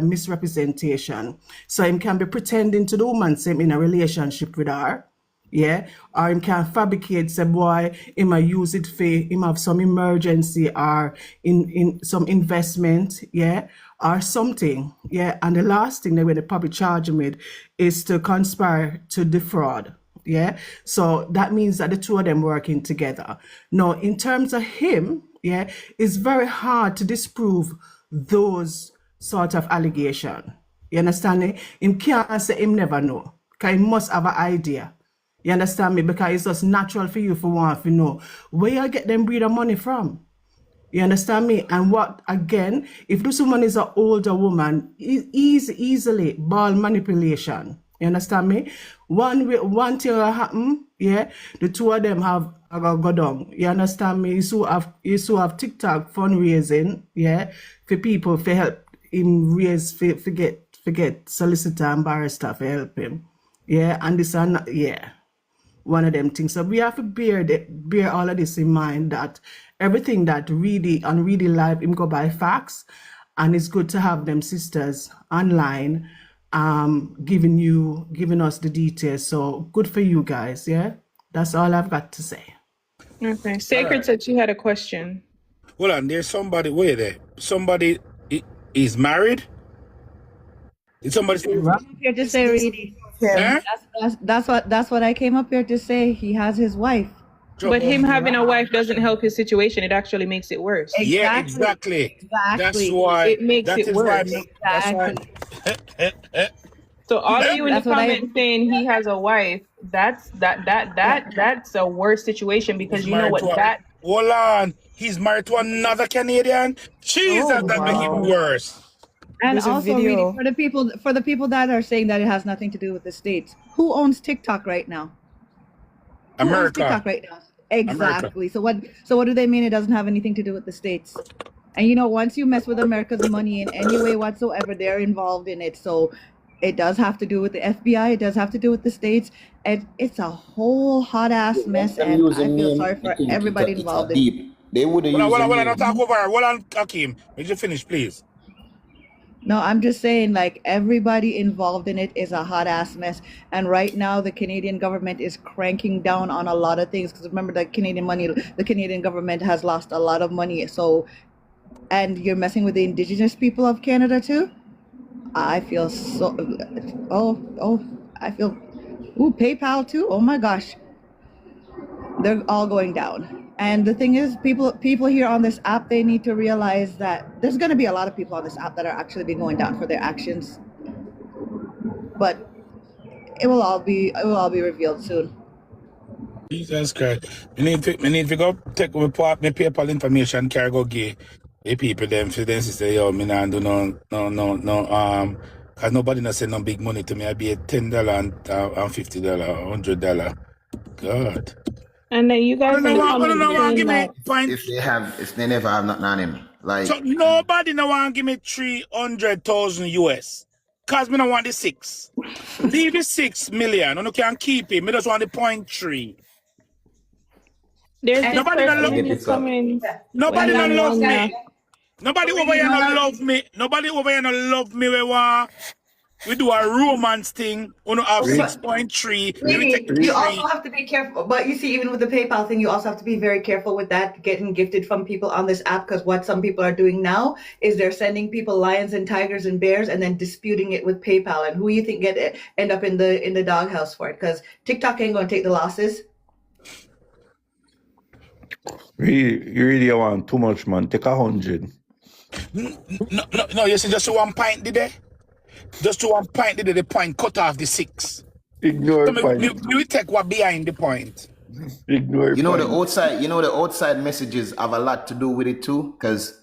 [SPEAKER 7] misrepresentation. So him can be pretending to the woman same in a relationship with her. Yeah, or him can fabricate say boy, him a use it for him have some emergency or in some investment, yeah, or something. Yeah. And the last thing that when they probably charge him with is to conspire to defraud. Yeah. So that means that the two of them working together. Now, in terms of him, yeah, it's very hard to disprove those sort of allegation. You understand me? Him can't say him never know. Because he must have an idea. You understand me? Because it's just natural for you for one to know where you get them breed of money from. You understand me? And what again, if this woman is an older woman, easily ball manipulation. You understand me? One thing will happen, yeah. The two of them have go down. You understand me? You have TikTok fundraising, yeah, for people for help him raise forget solicitor and barrister for help him. Yeah, and this and yeah. One of them things. So we have to bear all of this in mind that everything that really on really live him go by facts, and it's good to have them sisters online giving us the details. So good for you guys, yeah? That's all I've got to say.
[SPEAKER 1] Okay. Sacred said she had a question.
[SPEAKER 2] Hold on, there's somebody, wait there. Somebody is married? Did somebody say?
[SPEAKER 8] I'm here to say, really.
[SPEAKER 2] Huh?
[SPEAKER 8] That's what I came up here to say. He has his wife.
[SPEAKER 1] But him having a wife doesn't help his situation. It actually makes it worse.
[SPEAKER 2] Yeah, exactly. That's why
[SPEAKER 1] it makes it worse. So all of you in the comments saying he has a wife, that's a worse situation because you know what that.
[SPEAKER 2] Hold on, he's married to another Canadian. Jesus, that make it worse.
[SPEAKER 8] And also, really, for the people that are saying that it has nothing to do with the States, who owns TikTok right now? Who owns TikTok right now? Exactly. America. So what do they mean it doesn't have anything to do with the States? And once you mess with America's money in any way whatsoever, they're involved in it. So it does have to do with the FBI. It does have to do with the States. And it's a whole hot ass mess. And I feel sorry for everybody involved in it.
[SPEAKER 6] They would have used
[SPEAKER 2] Hold on, hold on, Hakeem. Would you finish, please?
[SPEAKER 8] No, I'm just saying, like, everybody involved in it is a hot ass mess. And right now, the Canadian government is cranking down on a lot of things. Because remember, the Canadian government has lost a lot of money. So, and you're messing with the Indigenous people of Canada too? I feel so, PayPal too? Oh my gosh. They're all going down. And the thing is, people here on this app, they need to realize that there's going to be a lot of people on this app that are actually be going down for their actions. But it will all be revealed soon.
[SPEAKER 2] Jesus Christ. I need to go take my PayPal information, carry go give the people them for them say, yo, me nah do no, cause nobody not send no big money to me. I be $10 and $50, $100. God.
[SPEAKER 1] And then you guys
[SPEAKER 6] if they never have nothing on him. Like,
[SPEAKER 2] so nobody no want give me 300,000 US. Cause me no want the 6. Leave the 6 million. You can keep it. Me just want the 0.3.
[SPEAKER 1] There's
[SPEAKER 2] nobody don't love me. Nobody don't love me. Nobody over here don't love me. Nobody over here don't love me. We do a romance thing. We don't have 6.3.
[SPEAKER 8] Really? You also have to be careful. But you see, even with the PayPal thing, you also have to be very careful with that, getting gifted from people on this app, because what some people are doing now is they're sending people lions and tigers and bears and then disputing it with PayPal. And who you think end up in the doghouse for it? Because TikTok ain't going to take the losses.
[SPEAKER 3] You really want too much, man. Take 100.
[SPEAKER 2] No, you see, just 1 pint did they? Just to 1 point, did the point cut off the 6.
[SPEAKER 3] Ignore
[SPEAKER 2] so
[SPEAKER 3] point.
[SPEAKER 2] We take what behind the point.
[SPEAKER 3] Ignore
[SPEAKER 6] the outside messages have a lot to do with it too, because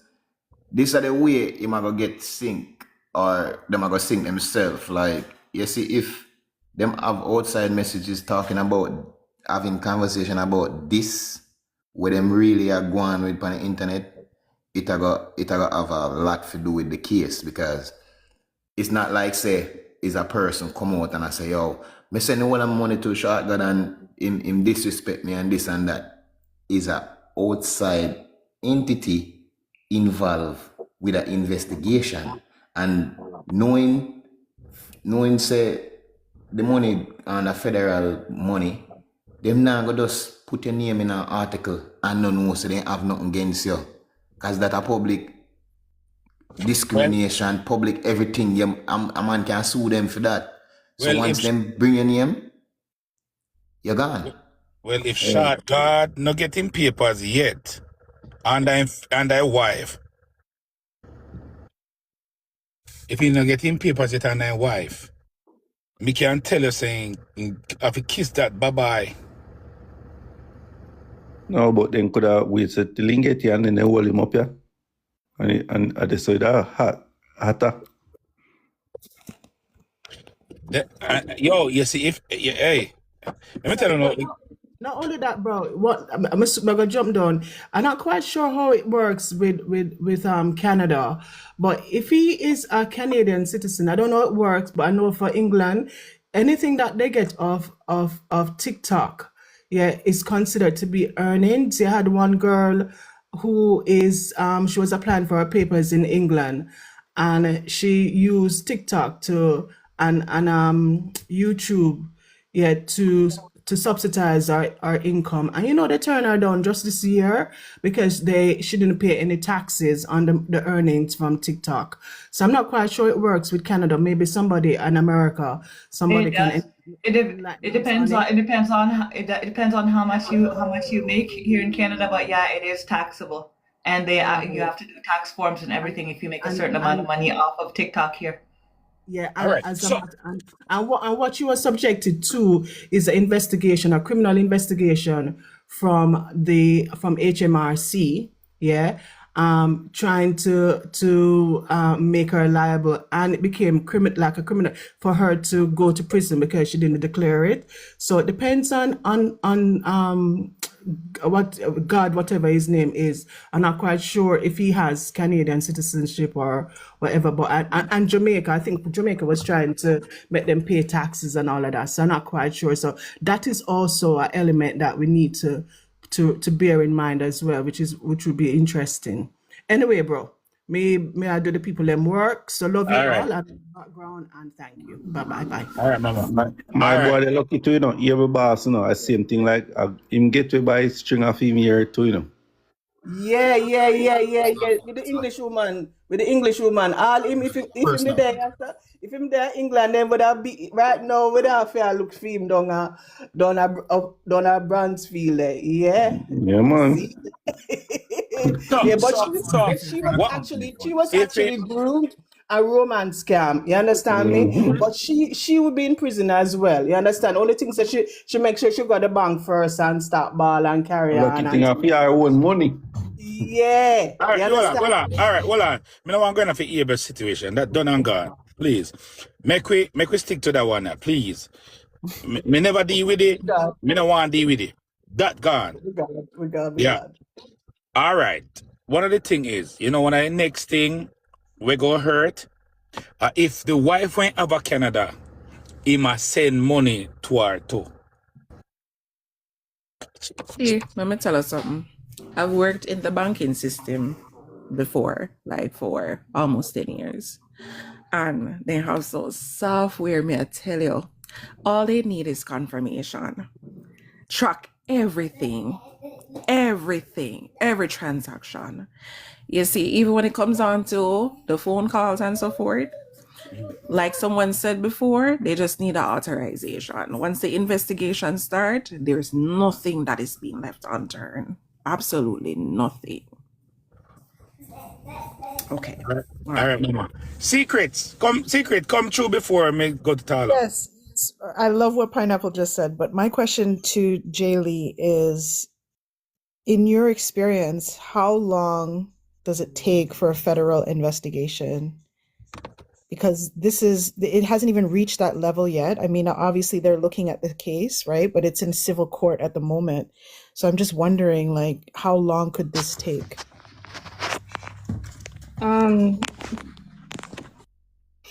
[SPEAKER 6] this are the way you might go get sync or them are go sync themselves. Like, you see, if them have outside messages talking about having conversation about this, where them really are going with on the internet, it have a lot to do with the case, because It's not like say is a person come out and I say, yo, me send all the money to ShortGud and him disrespect me and this and that. Is a outside entity involved with an investigation and knowing say the money on the federal money, them now go just put your name in an article and no know so they have nothing against you. Cause that a public discrimination, public everything. A man can sue them for that. So once them bring your name, you're gone.
[SPEAKER 2] Well, if ShortGud not getting papers yet, and I wife, if he not getting papers yet and I wife, me can tell you saying, if you kiss that, bye-bye.
[SPEAKER 3] No, but then could have waited till he get here and then they hold him up here. And they say that hotter.
[SPEAKER 2] Yo, you see, hey, let me tell you now.
[SPEAKER 7] Not only that, bro. What I'm gonna jump down. I'm not quite sure how it works with Canada, but if he is a Canadian citizen, I don't know how it works, but I know for England, anything that they get off of TikTok, yeah, is considered to be earnings. They had one girl who is she was applying for her papers in England, and she used TikTok and YouTube, yeah, to subsidize our income. And they turned her down just this year because she didn't pay any taxes on the earnings from TikTok. So I'm not quite sure it works with Canada. Maybe somebody in America, somebody can.
[SPEAKER 8] It depends on how much you make here in Canada, but yeah, it is taxable, and you have to do tax forms and everything if you make a certain amount of money off of TikTok here.
[SPEAKER 7] Yeah, and what you are subjected to is an investigation, a criminal investigation from HMRC. Yeah, trying to make her liable, and it became a criminal for her to go to prison because she didn't declare it. So it depends on whatever his name is. I'm not quite sure if he has Canadian citizenship or whatever, but and Jamaica, I think Jamaica was trying to make them pay taxes and all of that. So I'm not quite sure. So that is also an element that we need to bear in mind as well, which would be interesting. Anyway, bro, may I do the people them work. So love you all at the background and thank you. Bye.
[SPEAKER 2] All right, mama.
[SPEAKER 3] My boy, they lucky too, every boss, the same thing like him get to buy string of him here too,
[SPEAKER 7] Yeah. With the English woman. All him if him there England, then would have be right now would have fair look for him down a Bransfield there. Yeah.
[SPEAKER 3] Yeah, man.
[SPEAKER 7] Yeah, but she was actually groomed a romance scam. You understand me? But she would be in prison as well. You understand? Only thing that she make sure she got the bank first and start ball and carry on.
[SPEAKER 3] Lucky thing of her own money.
[SPEAKER 7] Yeah.
[SPEAKER 2] All right, hold on. Me no want going for Abel's situation. That done and gone. Please. Make we stick to that one now, please. Me never deal with it. Me no want to deal with it. That gone.
[SPEAKER 7] We got
[SPEAKER 2] yeah. All right. One of the thing is, when the next thing we go hurt, if the wife went over Canada, he must send money to her too.
[SPEAKER 9] See, let me tell you something. I've worked in the banking system before, like for almost 10 years. And they have so software, may I tell you, all they need is confirmation. Track everything, every transaction. You see, even when it comes on to the phone calls and so forth, like someone said before, they just need an authorization. Once the investigation starts, there's nothing that is being left unturned. Absolutely nothing. Okay.
[SPEAKER 2] All right, Mama. Secret, come true before me go to Tyler.
[SPEAKER 5] Yes, I love what Pineapple just said, but my question to Jaylee is, in your experience, how long does it take for a federal investigation? Because it hasn't even reached that level yet. I mean, obviously they're looking at the case, right? But it's in civil court at the moment. So I'm just wondering, like, how long could this take?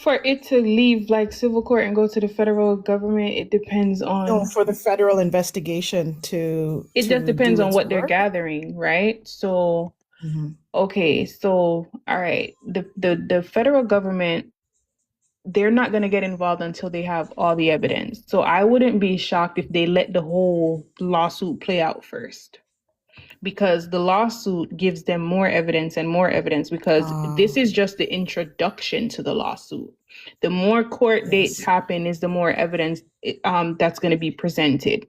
[SPEAKER 1] For it to leave like civil court and go to the federal government, it depends on.
[SPEAKER 5] No, for the federal investigation to.
[SPEAKER 1] It just depends on what they're
[SPEAKER 5] work.
[SPEAKER 1] gathering, right? So, okay, so all right, the federal government, they're not going to get involved until they have all the evidence. So I wouldn't be shocked if they let the whole lawsuit play out first, because the lawsuit gives them more evidence and more evidence, because this is just the introduction to the lawsuit. The more court dates happen is the more evidence that's going to be presented.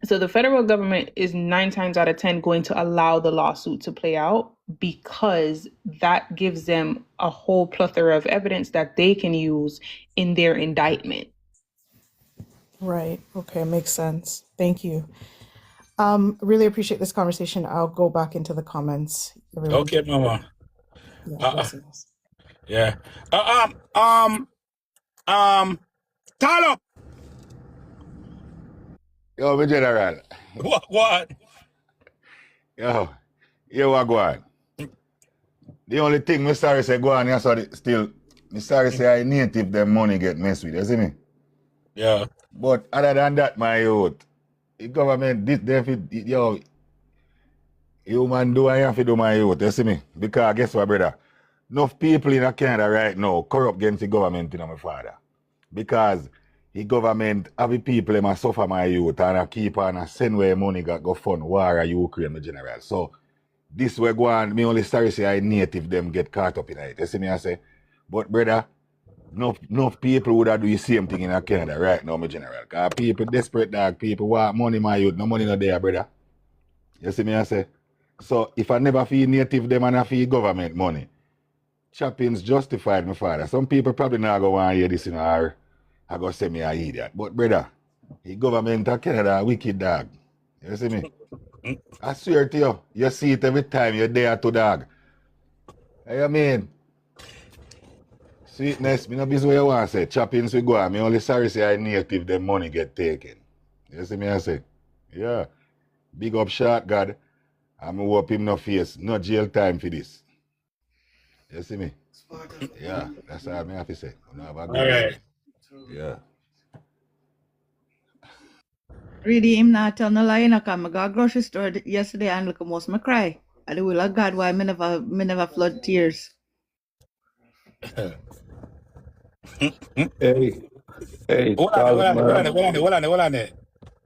[SPEAKER 1] So the federal government is 9 times out of 10 going to allow the lawsuit to play out, because that gives them a whole plethora of evidence that they can use in their indictment.
[SPEAKER 5] Right. Okay. Makes sense. Thank you. Really appreciate this conversation. I'll go back into the comments. Everyone.
[SPEAKER 2] Okay, Mama.
[SPEAKER 5] Yeah.
[SPEAKER 2] Talop.
[SPEAKER 10] Yo, my general.
[SPEAKER 2] What?
[SPEAKER 10] Yo, what go on? The only thing me sorry say go on, still, me sorry say I native them money get messed with, you see me?
[SPEAKER 2] Yeah.
[SPEAKER 10] But other than that, my youth, the government, you man do and you have to do, my youth, you see me? Because guess what, brother? Enough people in Canada right now corrupt against the government, you know, my father. Because the government have the people them a suffer, my youth, and I keep on a send where money go fund war of Ukraine, my general. So this way go on, me only sorry say I native them get caught up in it. You see me I say? But brother, enough people would have do the same thing in Canada right now, my general. Because people desperate, dog, people want money, my youth, no money no there, brother. You see me I say? So if I never feel native them and I feel government money, chopping's justified, my father. Some people probably not go want to hear this, you know, or I go say me a idiot. But brother, the government of Canada a wicked dog. You see me? I swear to you, you see it every time you're there to dog. I mean, sweetness, me no busy what you want to say. Choppings we go on. Me only sorry say I native them money get taken. You see me I say? Yeah. Big up ShortGud. I'm hope him no face. No jail time for this. You see me? Yeah, that's all I have to say. No, all
[SPEAKER 2] right.
[SPEAKER 10] Yeah.
[SPEAKER 8] Really, him not tell no lie, you know, come I go grocery store yesterday and look almost me cry. And the will of God why me never flood tears.
[SPEAKER 3] Hey,
[SPEAKER 2] Hold on. Her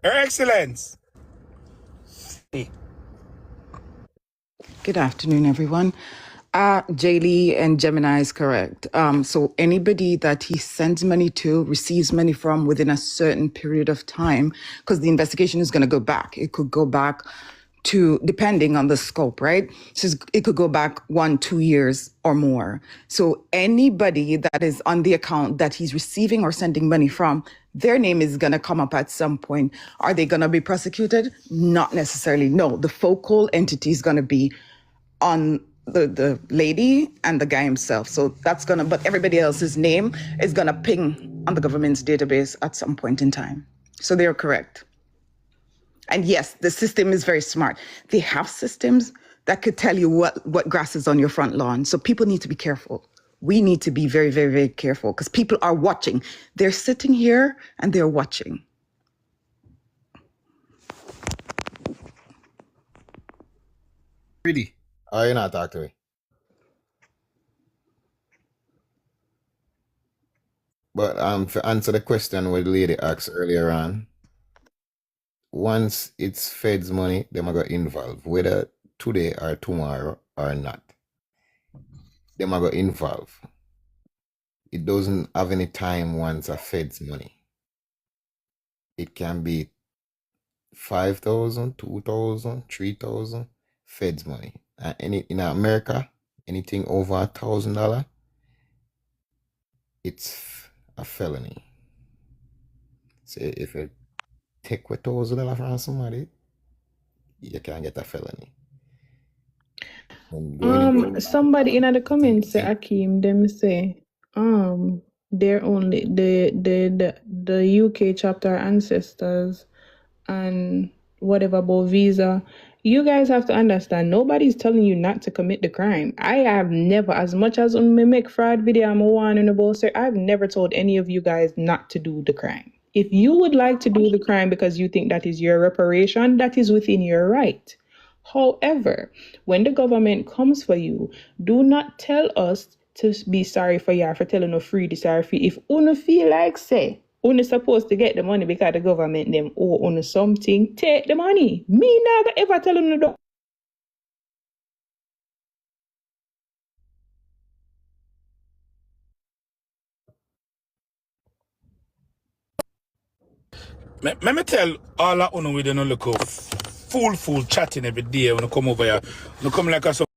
[SPEAKER 2] Excellence.
[SPEAKER 11] Good afternoon, everyone. Jaylee and Gemini is correct. So anybody that he sends money to, receives money from within a certain period of time, because the investigation is going to go back. It could go back to, depending on the scope, right? So it could go back 1-2 years or more. So anybody that is on the account that he's receiving or sending money from, their name is going to come up at some point. Are they going to be prosecuted? Not necessarily. No, the focal entity is going to be on the lady and the guy himself. So that's gonna, but everybody else's name is gonna ping on the government's database at some point in time. So they're correct. And yes, the system is very smart. They have systems that could tell you what grass is on your front lawn. So people need to be careful. We need to be very, very, very careful because people are watching. They're sitting here and they're watching.
[SPEAKER 6] Really? Oh, you're not talking to me. But to answer the question what the lady asked earlier on, once it's Fed's money, them are going to involve, whether today or tomorrow or not. Them are going to involve. It doesn't have any time once a Fed's money. It can be 5,000, 2,000, 3,000 Fed's money. And in America, anything over $1,000, it's a felony. So if you take $1,000 from somebody, you can get a felony.
[SPEAKER 1] Somebody in the comments say Akeem, them say they're only the UK chapter ancestors and whatever about visa. You guys have to understand, nobody's telling you not to commit the crime. I have never, as much as me make fraud video I'm warning about, sir, I've never told any of you guys not to do the crime. If you would like to do the crime because you think that is your reparation, that is within your right. However, when the government comes for you, do not tell us to be sorry for you for telling no free the sorry fee. If you feel like say, you're supposed to get the money because the government them owe on something, take the money. Me never ever tell you no.
[SPEAKER 2] Let me tell all of you we don't look fool chatting every day when you come over here. You come like us.